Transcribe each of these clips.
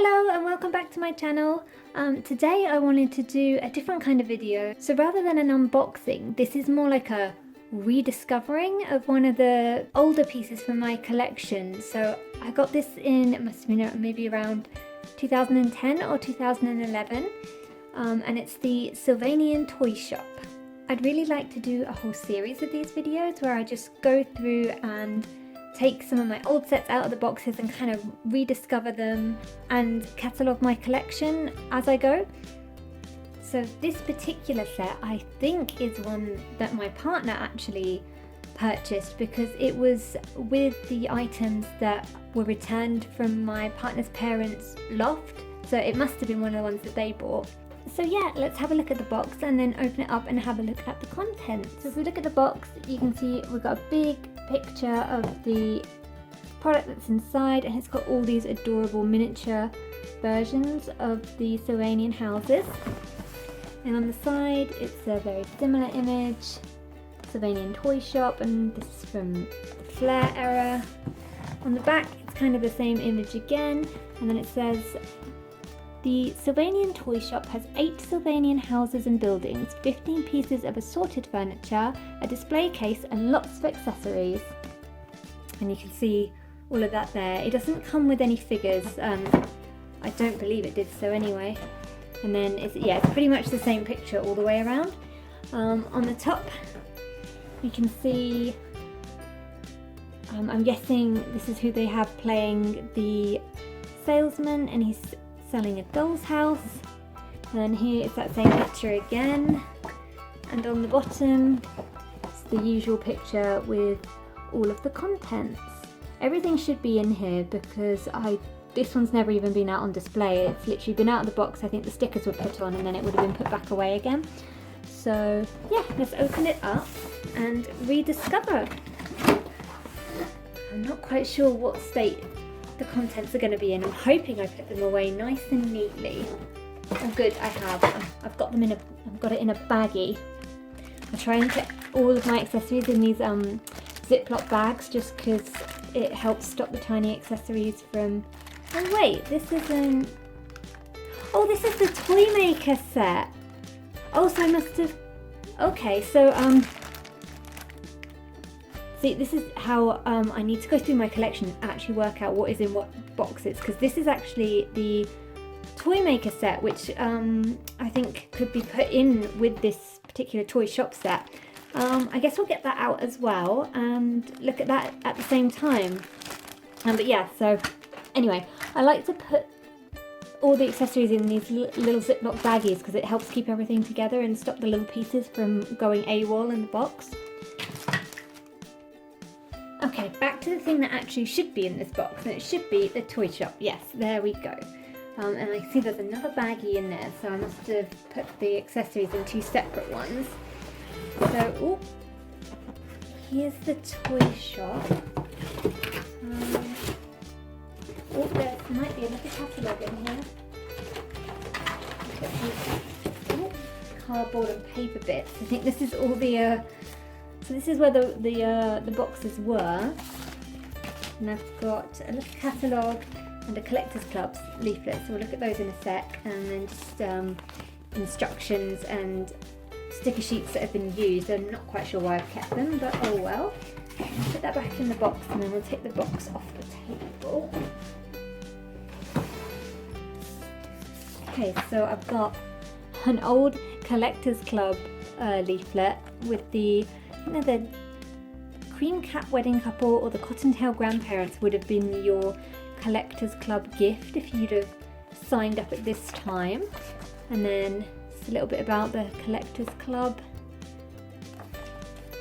Hello and welcome back to my channel. Today I wanted to do a different kind of video. So rather than an unboxing, this is more like a rediscovering of one of the older pieces from my collection. So I got this in, it must have been maybe around 2010 or 2011, and it's the Sylvanian toy shop. I'd really like to do a whole series of these videos where I just go through and take some of my old sets out of the boxes and kind of rediscover them and catalogue my collection as I go. So this particular set I think is one that my partner actually purchased because it was with the items that were returned from my partner's parents' loft, so it must have been one of the ones that they bought. So yeah, let's have a look at the box and then open it up and have a look at the contents. So if we look at the box, you can see we've got a big picture of the product that's inside, and it's got all these adorable miniature versions of the Sylvanian houses. And on the side, it's a very similar image, Sylvanian toy shop, and this is from the Flair era. On the back, it's kind of the same image again, and then it says, the Sylvanian toy shop has 8 Sylvanian houses and buildings, 15 pieces of assorted furniture, a display case and lots of accessories. And you can see all of that there. It doesn't come with any figures. I don't believe it did so anyway. And then it's pretty much the same picture all the way around. On the top you can see, I'm guessing this is who they have playing the salesman, and he's selling a doll's house. And here it's that same picture again, and on the bottom it's the usual picture with all of the contents. Everything should be in here because this one's never even been out on display. It's literally been out of the box. I think the stickers were put on and then it would have been put back away again. So yeah, let's open it up and rediscover. I'm not quite sure what state the contents are going to be in. I'm hoping I put them away nice and neatly. Oh good, I have. I've got them I've got it in a baggie. I try and put all of my accessories in these Ziploc bags just because it helps stop the tiny accessories from... Oh wait, this isn't... Oh, this is the Toymaker Set. Oh, so I must have... Okay, so see, this is how I need to go through my collection and actually work out what is in what boxes, because this is actually the Toymaker Set, which I think could be put in with this particular toy shop set. I guess we'll get that out as well and look at that at the same time. But yeah, so anyway, I like to put all the accessories in these little Ziploc baggies because it helps keep everything together and stop the little pieces from going AWOL in the box. Okay, back to the thing that actually should be in this box, and it should be the toy shop. Yes, there we go. And I see there's another baggie in there, so I must have put the accessories in 2 separate ones. So, here's the toy shop. There might be another catalogue in here. Cardboard and paper bits. I think this is all the... So this is where the boxes were. And I've got a little catalogue and a collector's club leaflet. So we'll look at those in a sec. And then just instructions and sticker sheets that have been used. I'm not quite sure why I've kept them, but oh well. Put that back in the box and then we'll take the box off the table. Okay, so I've got an old collector's club leaflet with the, the cream cap wedding couple or the cottontail grandparents would have been your collector's club gift if you'd have signed up at this time. And then just a little bit about the collector's club.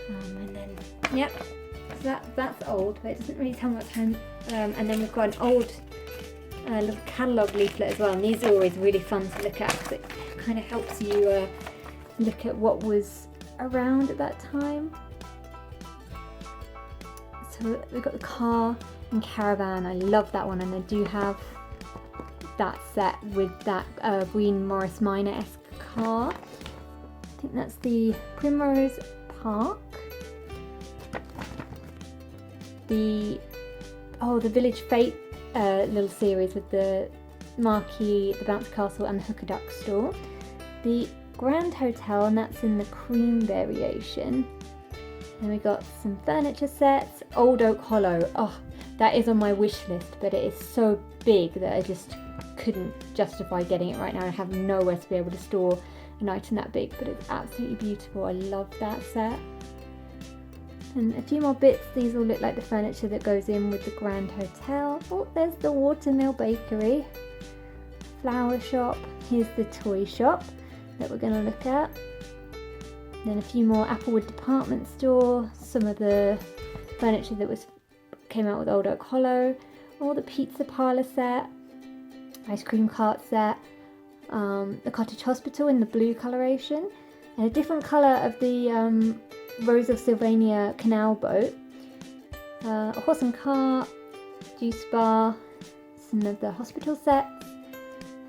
And then, yep, so that's old, but it doesn't really tell what time. And then we've got an old little catalogue leaflet as well, and these are always really fun to look at because it kind of helps you look at what was around at that time. So we've got the car and caravan. I love that one, and I do have that set with that green Morris Minor-esque car. I think that's the Primrose Park. The Village Fate little series with the marquee, the Bouncy Castle and the Hooker Duck store. The Grand Hotel, and that's in the cream variation. Then we got some furniture sets. Old Oak Hollow. Oh, that is on my wish list, but it is so big that I just couldn't justify getting it right now. I have nowhere to be able to store an item that big, but it's absolutely beautiful. I love that set. And a few more bits. These all look like the furniture that goes in with the Grand Hotel. Oh, there's the Watermill Bakery, flower shop. Here's the toy shop that we're going to look at. Then a few more Applewood department store, some of the furniture that came out with Old Oak Hollow, all the pizza parlour set, ice cream cart set, the cottage hospital in the blue coloration, and a different colour of the Rose of Sylvania canal boat, a horse and cart, juice bar, some of the hospital sets,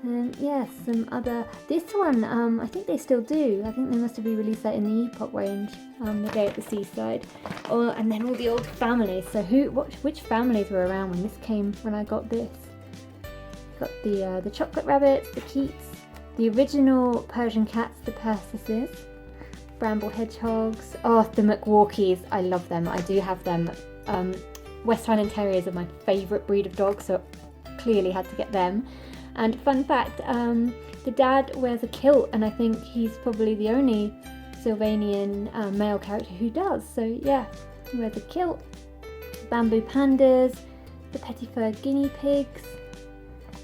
and yeah, some other. This one, I think they still do. I think they must have re-released that in the Epoch range, the Day at the Seaside. And then all the old families. So which families were around when this came? When I got this, got the chocolate rabbits, the Keats, the original Persian cats, the Persises, bramble hedgehogs. Oh, the McWalkies. I love them. I do have them. West Highland Terriers are my favourite breed of dogs, so clearly had to get them. And fun fact, the dad wears a kilt, and I think he's probably the only Sylvanian male character who does. So yeah, he wears a kilt. Bamboo pandas, the petit fur guinea pigs,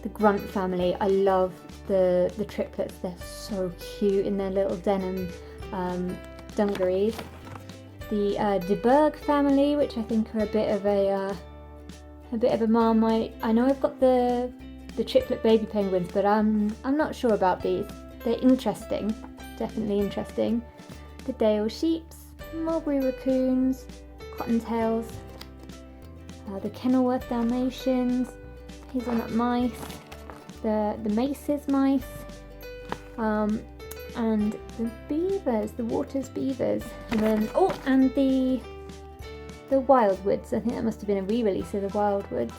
the Grunt family. I love the triplets. They're so cute in their little denim dungarees. The De Berg family, which I think are a bit of a Marmite. I know I've got the triplet baby penguins, but I'm not sure about these. They're interesting, definitely interesting. The Dale sheeps, mulberry raccoons, cottontails, the Kenilworth Dalmatians, hazelnut mice, the Mace's mice, and the beavers, the Waters beavers, and then and the Wildwoods. I think that must have been a re-release of the Wildwoods.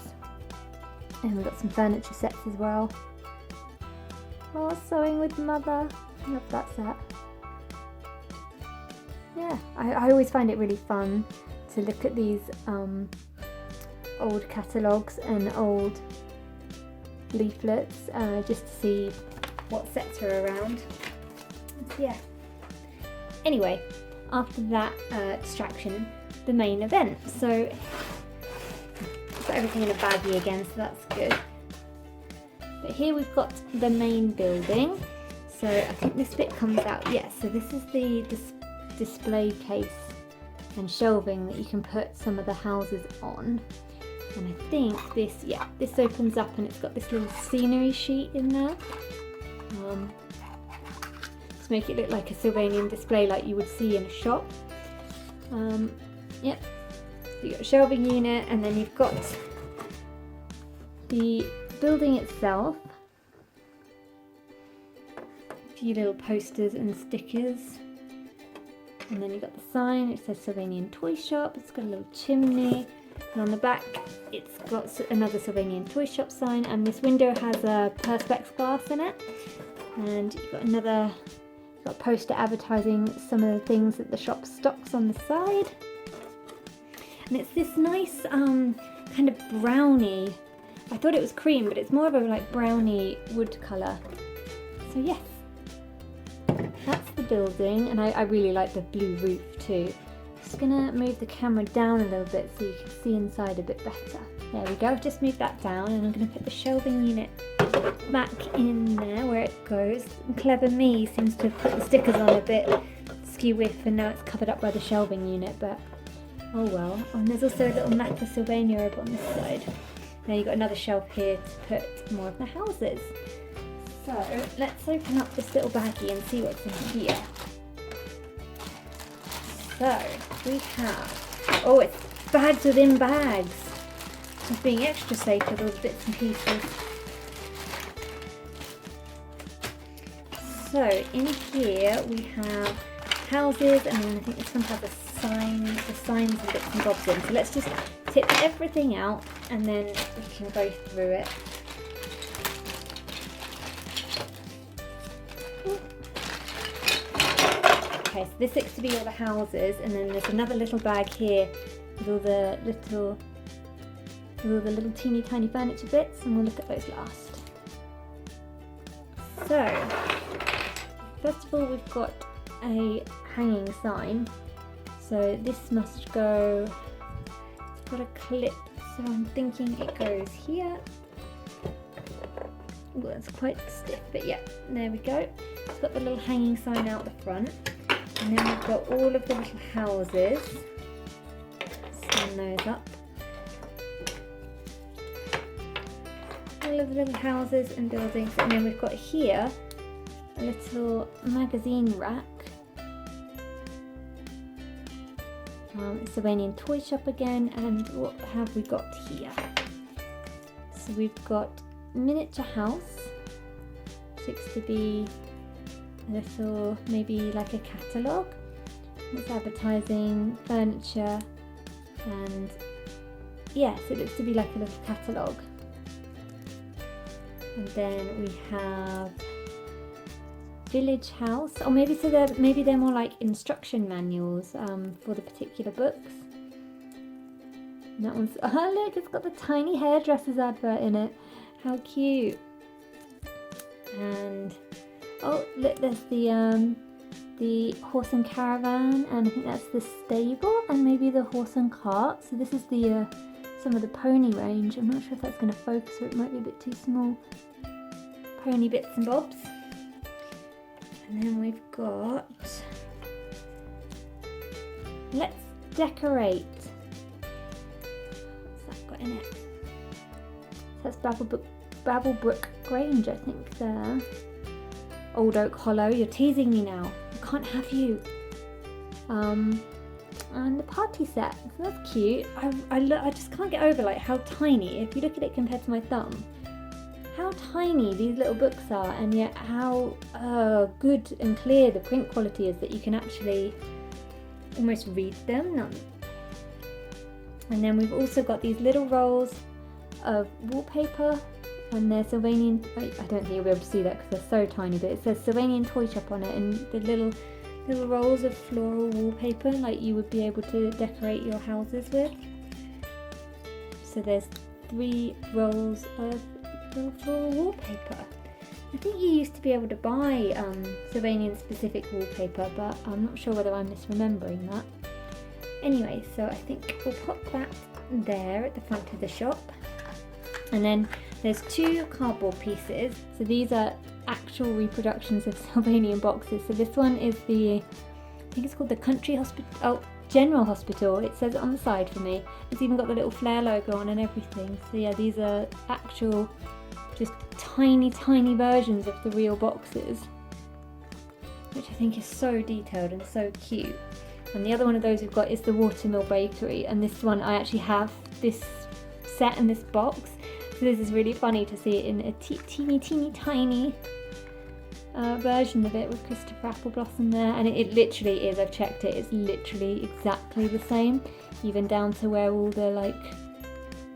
And we've got some furniture sets as well. Oh, Sewing with Mother. I love that set. Yeah, I always find it really fun to look at these old catalogues and old leaflets just to see what sets are around. So, yeah. Anyway, after that distraction, the main event. So got everything in a baggie again, so that's good. But here we've got the main building. So I think this bit comes out. Yes, so this is the display case and shelving that you can put some of the houses on. And I think this opens up and it's got this little scenery sheet in there. To make it look like a Sylvanian display like you would see in a shop. Yep. So you've got a shelving unit, and then you've got the building itself. A few little posters and stickers. And then you've got the sign, it says Sylvanian Toy Shop. It's got a little chimney. And on the back, it's got another Sylvanian Toy Shop sign. And this window has a Perspex glass in it. And you've got another a poster advertising some of the things that the shop stocks on the side. And it's this nice kind of brownie. I thought it was cream, but it's more of a like brownie wood colour. So yes, that's the building, and I really like the blue roof too. Just gonna move the camera down a little bit so you can see inside a bit better. There we go, I've just moved that down, and I'm gonna put the shelving unit back in there where it goes. Clever me seems to have put the stickers on a bit skew-whiff, and now it's covered up by the shelving unit, but oh well. And there's also a little map of Sylvania over on this side. Now you've got another shelf here to put more of the houses. So let's open up this little baggie and see what's in here. So we have, oh, it's bags within bags. Just being extra safe with all the bits and pieces. So in here we have houses, and then I think this one has the signs and bits and bobs in. So let's just tip everything out and then we can go through it. Okay, so this looks to be all the houses, and then there's another little bag here with all the little teeny tiny furniture bits, and we'll look at those last. So, first of all, we've got a hanging sign. So this must go, it's got a clip, so I'm thinking it goes here. Well, it's quite stiff, but yeah, there we go. It's got the little hanging sign out the front, and then we've got all of the little houses. Stand those up. All of the little houses and buildings, and then we've got here a little magazine rack. Sylvanian toy shop again, and what have we got here? So we've got miniature house, looks to be a little, maybe like a catalogue. It's advertising furniture, and yes, it looks to be like a little catalogue. And then we have village house, or maybe they're more like instruction manuals for the particular books. And that one's, oh look, it's got the tiny hairdressers advert in it. How cute! And oh look, there's the horse and caravan, and I think that's the stable, and maybe the horse and cart. So this is the some of the pony range. I'm not sure if that's going to focus, or it might be a bit too small. Pony bits and bobs. And then we've got Let's Decorate. What's that got in it? So that's Babblebrook Grange, I think, there. Old Oak Hollow, you're teasing me now. I can't have you. And the party set, so that's cute. I just can't get over like how tiny, if you look at it compared to my thumb, how tiny these little books are, and yet how good and clear the print quality is that you can actually almost read them. And then we've also got these little rolls of wallpaper, and they're Sylvanian. I don't think you'll be able to see that because they're so tiny, but it says Sylvanian Toy Shop on it, and the little rolls of floral wallpaper like you would be able to decorate your houses with. So there's 3 rolls of floral wallpaper. I think you used to be able to buy Sylvanian specific wallpaper, but I'm not sure whether I'm misremembering that. Anyway, so I think we'll pop that there at the front of the shop. And then there's 2 cardboard pieces. So these are actual reproductions of Sylvanian boxes. So this one is I think it's called the Country Hospital, General Hospital. It says it on the side for me. It's even got the little Flair logo on and everything. So yeah, these are actual, just tiny versions of the real boxes, which I think is so detailed and so cute. And the other one of those we've got is the Watermill Bakery, and this one I actually have this set in this box. So this is really funny to see it in a teeny tiny version of it with Christopher Appleblossom there, and it literally is, I've checked it, it's literally exactly the same, even down to where all the like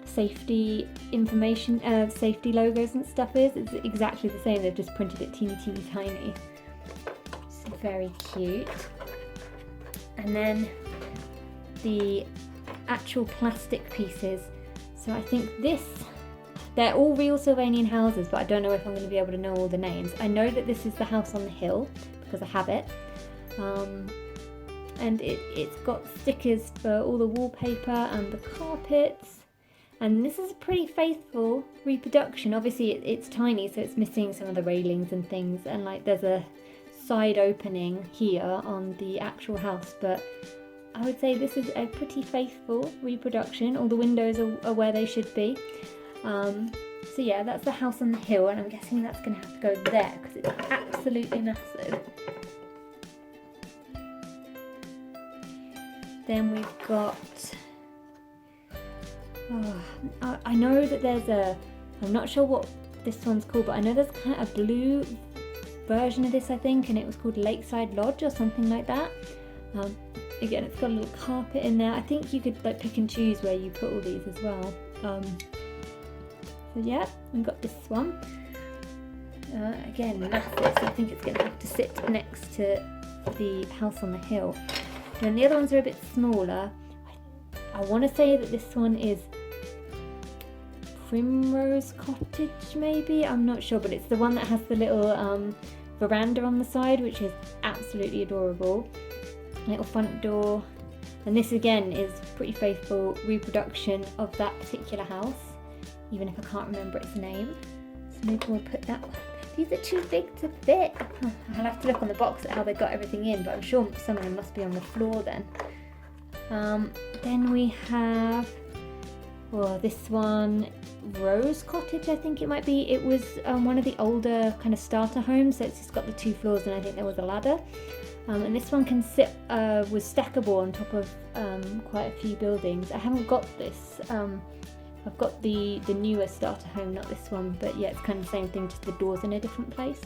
safety information, safety logos and stuff is. It's exactly the same, they've just printed it teeny tiny. It's very cute. And then the actual plastic pieces. So I think they're all real Sylvanian houses, but I don't know if I'm going to be able to know all the names. I know that this is the house on the hill because I have it. And it's got stickers for all the wallpaper and the carpets. And this is a pretty faithful reproduction. Obviously it's tiny, so it's missing some of the railings and things. And like there's a side opening here on the actual house, but I would say this is a pretty faithful reproduction. All the windows are where they should be. So yeah, that's the house on the hill, and I'm guessing that's going to have to go there because it's absolutely massive. Then we've got, I know that there's I'm not sure what this one's called, but I know there's kind of a blue version of this, I think, and it was called Lakeside Lodge or something like that. Again, it's got a little carpet in there. I think you could like pick and choose where you put all these as well. So yeah, we've got this one. Again, massive, so I think it's going to have to sit next to the house on the hill. And then the other ones are a bit smaller. I want to say that this one is Primrose Cottage, maybe? I'm not sure, but it's the one that has the little veranda on the side, which is absolutely adorable. Little front door. And this again is pretty faithful reproduction of that particular house, even if I can't remember its name. So maybe we'll put that one. These are too big to fit. I'll have to look on the box at how they got everything in, but I'm sure some of them must be on the floor then. Then we have, well, this one, Rose Cottage, I think it might be. It was one of the older kind of starter homes, so it's just got the 2 floors, and I think there was a ladder. And this one can sit, was stackable on top of quite a few buildings. I haven't got this. I've got the newer starter home, not this one, but yeah, it's kind of the same thing, just the door's in a different place.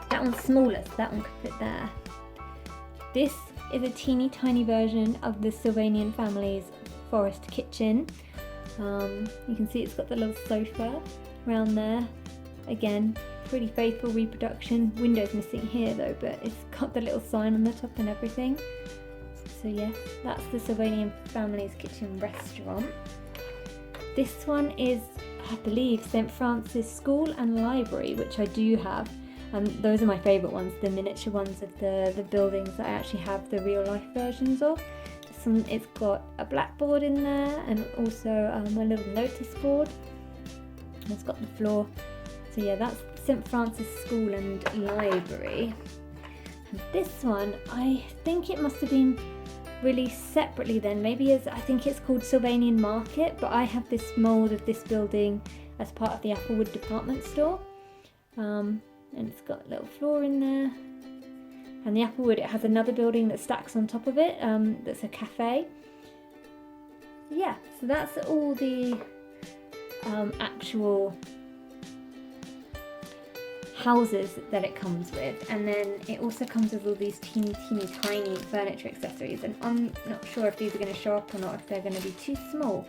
That one's smaller, so that one could fit there. This is a teeny tiny version of the Sylvanian family's forest kitchen. You can see it's got the little sofa around there. Again, pretty faithful reproduction. Window's missing here though, but it's got the little sign on the top and everything. So yes, that's the Sylvanian family's kitchen restaurant. This one is, I believe, St. Francis School and Library, which I do have. Those are my favourite ones, the miniature ones of the buildings that I actually have the real life versions of. This one, it's got a blackboard in there and also a little notice board. And it's got the floor. So yeah, that's St. Francis School and Library. And this one, I think it must have been released separately then, maybe as, I think it's called Sylvanian Market, but I have this mould of this building as part of the Applewood department store. And it's got a little floor in there. And the Applewood, it has another building that stacks on top of it, that's a cafe. Yeah, so that's all the actual houses that it comes with, and then it also comes with all these teeny tiny furniture accessories, and I'm not sure if these are going to show up or not, if they're going to be too small,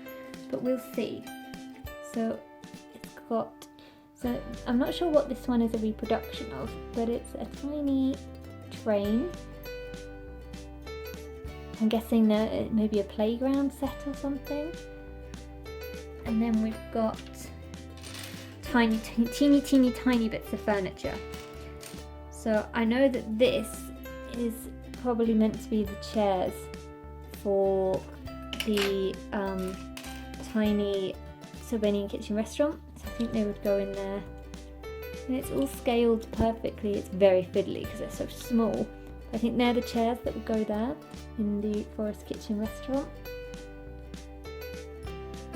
but we'll see. So it's got, so I'm not sure what this one is a reproduction of, but it's a tiny train. I'm guessing that it may be a playground set or something. And then we've got teeny tiny bits of furniture. So I know that this is probably meant to be the chairs for the tiny Sylvanian kitchen restaurant. So I think they would go in there. And it's all scaled perfectly. It's very fiddly because they're so small. I think they're the chairs that would go there in the Forest Kitchen restaurant.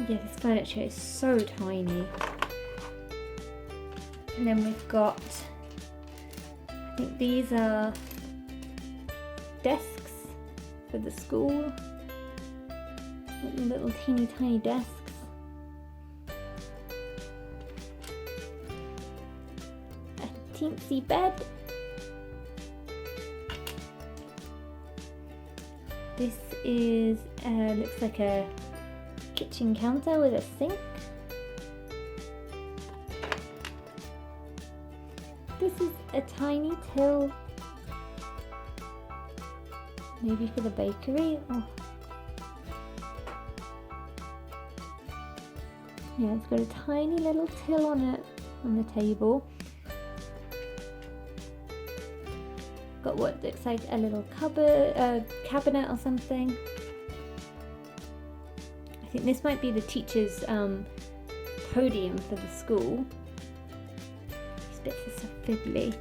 Yeah, this furniture is so tiny. And then we've got, I think these are desks for the school. Little teeny tiny desks. A teensy bed. This is, looks like a kitchen counter with a sink. This is a tiny till, maybe for the bakery. Oh. Yeah, it's got a tiny little till on it, on the table. Got what looks like a little cupboard, cabinet or something. I think this might be the teacher's podium for the school. These bits are so fiddly.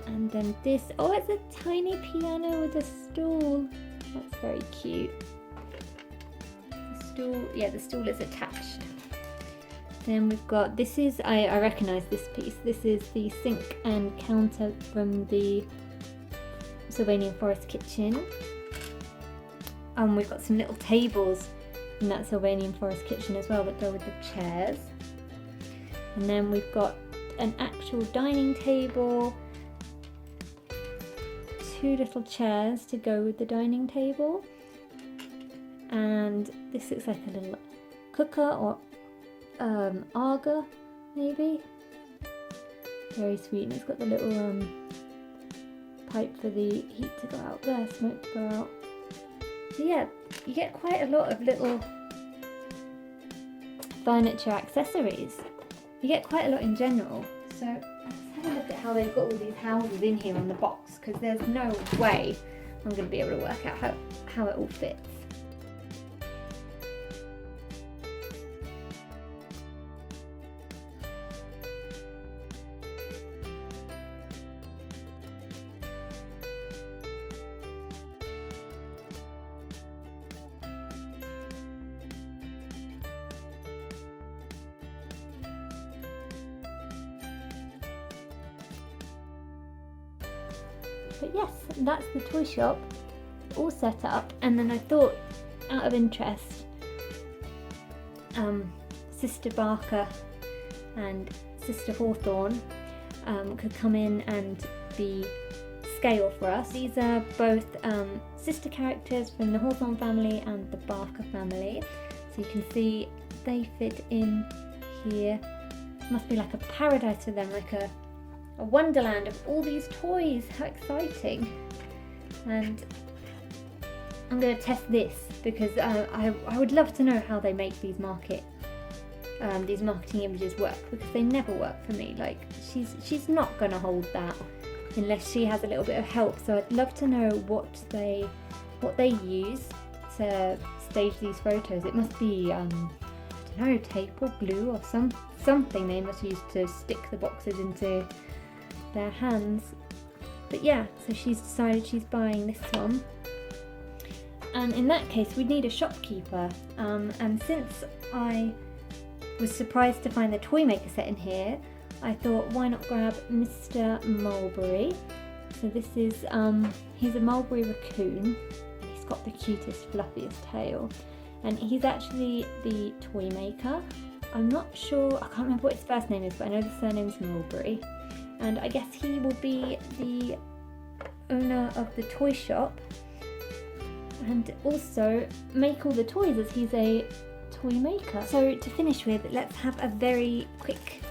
And then this, oh, it's a tiny piano with a stool. That's very cute. The stool, yeah, the stool is attached. Then we've got, this is, I recognise this piece. This is the sink and counter from the Sylvanian Forest Kitchen. We've got some little tables in that Sylvanian Forest Kitchen as well that go with the chairs. And then we've got an actual dining table, 2 little chairs to go with the dining table. And this looks like a little cooker or Arga, maybe. Very sweet, and it's got the little pipe for the heat to go out there, smoke to go out. So yeah, you get quite a lot of little furniture accessories. You get quite a lot in general. So let's have a look at how they've got all these houses in here on the box, because there's no way I'm going to be able to work out how it all fits. But yes, that's the toy shop all set up, and then I thought, out of interest, Sister Barker and Sister Hawthorne could come in and be scale for us. These are both sister characters from the Hawthorne family and the Barker family, so you can see they fit in here. Must be like a paradise for them, like a wonderland of all these toys. How exciting! And I'm going to test this because I would love to know how they make these marketing images work, because they never work for me. Like she's not going to hold that unless she has a little bit of help. So I'd love to know what they use to stage these photos. It must be I don't know, tape or glue or something they must use to stick the boxes into their hands. But yeah, so she's decided she's buying this one, and in that case we'd need a shopkeeper, and since I was surprised to find the Toymaker set in here, I thought why not grab Mr. Mulberry. So this is he's a mulberry raccoon, and he's got the cutest fluffiest tail, and he's actually the toy maker. I'm not sure, I can't remember what his first name is, but I know the surname's Mulberry. And I guess he will be the owner of the toy shop and also make all the toys, as he's a toy maker. So to finish with, let's have a very quick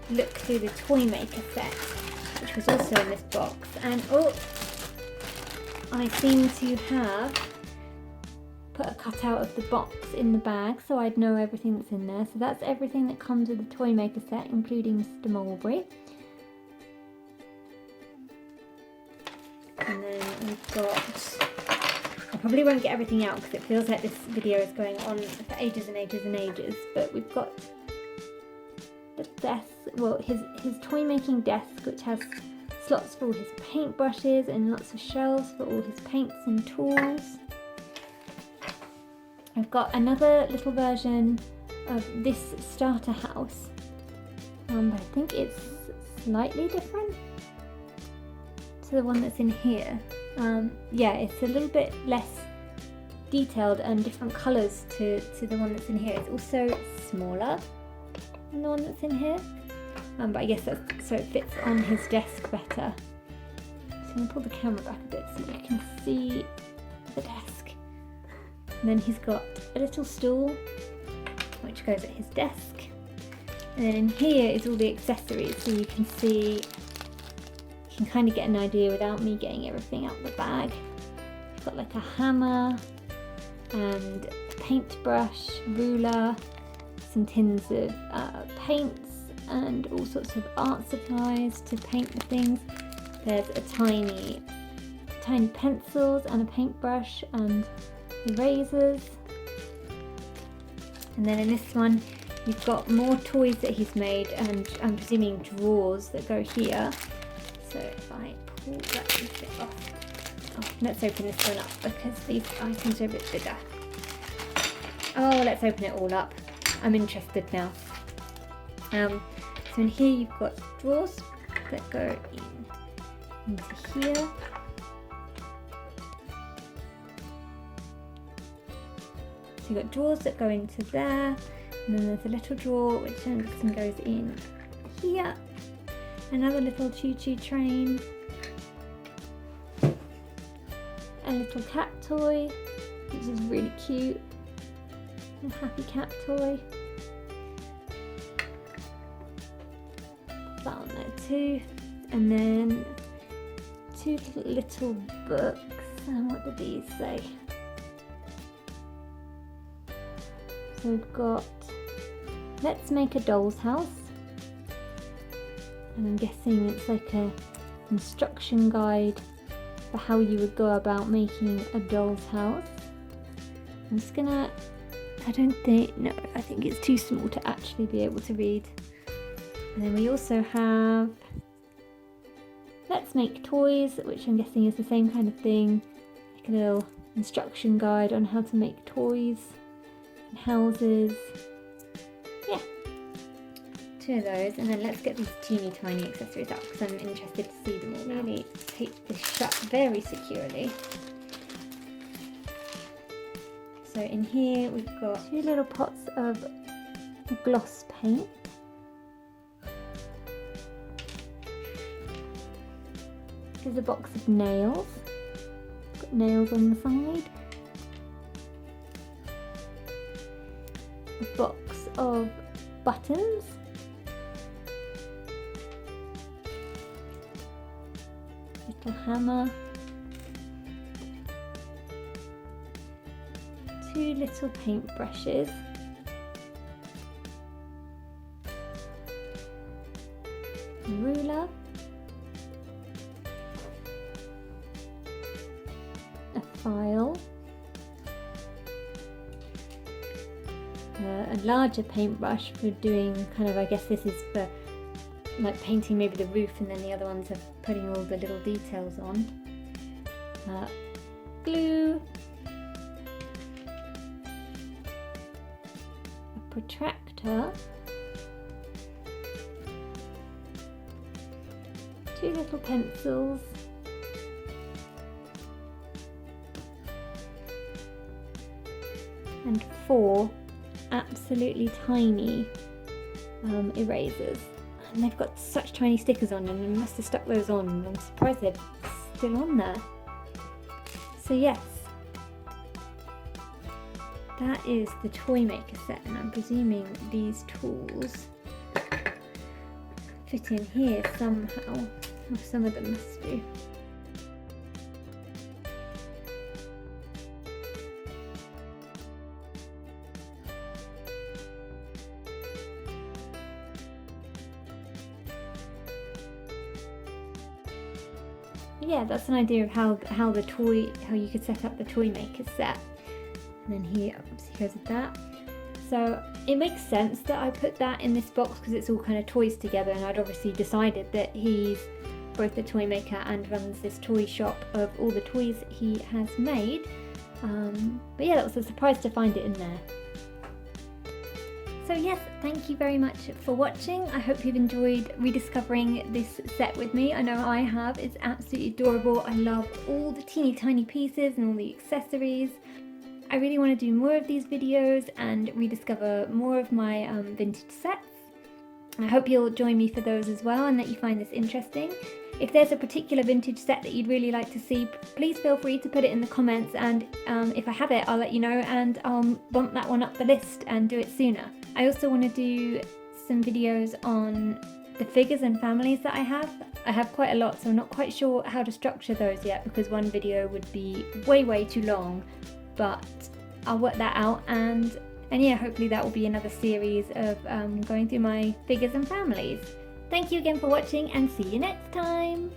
look through the Toymaker set, which was also in this box. And oh, I seem to have put a cutout of the box in the bag so I'd know everything that's in there. So that's everything that comes with the Toymaker set, including Mr. Mulberry. And then we've got, I probably won't get everything out because it feels like this video is going on for ages and ages and ages, but we've got the desk, well, his toy making desk, which has slots for all his paintbrushes and lots of shelves for all his paints and tools. I've got another little version of this starter house, but I think it's slightly different to the one that's in here. Yeah, it's a little bit less detailed and different colours to the one that's in here. It's also smaller than the one that's in here, but I guess that's so it fits on his desk better. So I'm going to pull the camera back a bit so you can see the desk. And then he's got a little stool which goes at his desk, and then in here is all the accessories, so you can see, you can kind of get an idea without me getting everything out the bag. I've got like a hammer and a paintbrush, ruler, some tins of paints and all sorts of art supplies to paint the things. There's a tiny pencils and a paintbrush and erasers. And then in this one you've got more toys that he's made, and I'm presuming drawers that go here. So if I pull that bit off, let's open this one up because these items are a bit bigger. Oh, let's open it all up. I'm interested now. So in here you've got drawers that go into here. So you've got drawers that go into there, and then there's a little drawer which goes in here. Another little choo-choo train, a little cat toy, which is really cute, a happy cat toy. Put that on there too, and then two little books. And what do these say? So we've got Let's Make a Doll's House. And I'm guessing it's like a instruction guide for how you would go about making a doll's house. I'm just gonna, I think it's too small to actually be able to read. And then we also have Let's Make Toys, which I'm guessing is the same kind of thing, like a little instruction guide on how to make toys and houses. Yeah, two of those, and then let's get these teeny tiny accessories out because I'm interested to see them all. Really tape this shut very securely. So in here we've got two little pots of gloss paint. Here's a box of nails. Got nails on the side. A box of buttons. Little hammer. Two little paint brushes. A ruler. A file. A larger paintbrush for doing kind of, I guess this is for like painting maybe the roof, and then the other ones are putting all the little details on. Glue. A protractor. Two little pencils. And four absolutely tiny erasers, and they've got such tiny stickers on them, and they must have stuck those on, and I'm surprised they're still on there. So yes, that is the Toymaker set, and I'm presuming these tools fit in here somehow, or some of them must do. Yeah, that's an idea of how you could set up the Toymaker set. And then he obviously goes with that. So it makes sense that I put that in this box because it's all kind of toys together, and I'd obviously decided that he's both a toy maker and runs this toy shop of all the toys he has made. But yeah, that was a surprise to find it in there. So yes, thank you very much for watching. I hope you've enjoyed rediscovering this set with me. I know I have. It's absolutely adorable. I love all the teeny tiny pieces and all the accessories. I really want to do more of these videos and rediscover more of my vintage sets. I hope you'll join me for those as well, and that you find this interesting. If there's a particular vintage set that you'd really like to see, please feel free to put it in the comments, and if I have it, I'll let you know, and I'll bump that one up the list and do it sooner. I also want to do some videos on the figures and families that I have. I have quite a lot, so I'm not quite sure how to structure those yet, because one video would be way too long, but I'll work that out, and yeah, hopefully that will be another series of going through my figures and families. Thank you again for watching, and see you next time!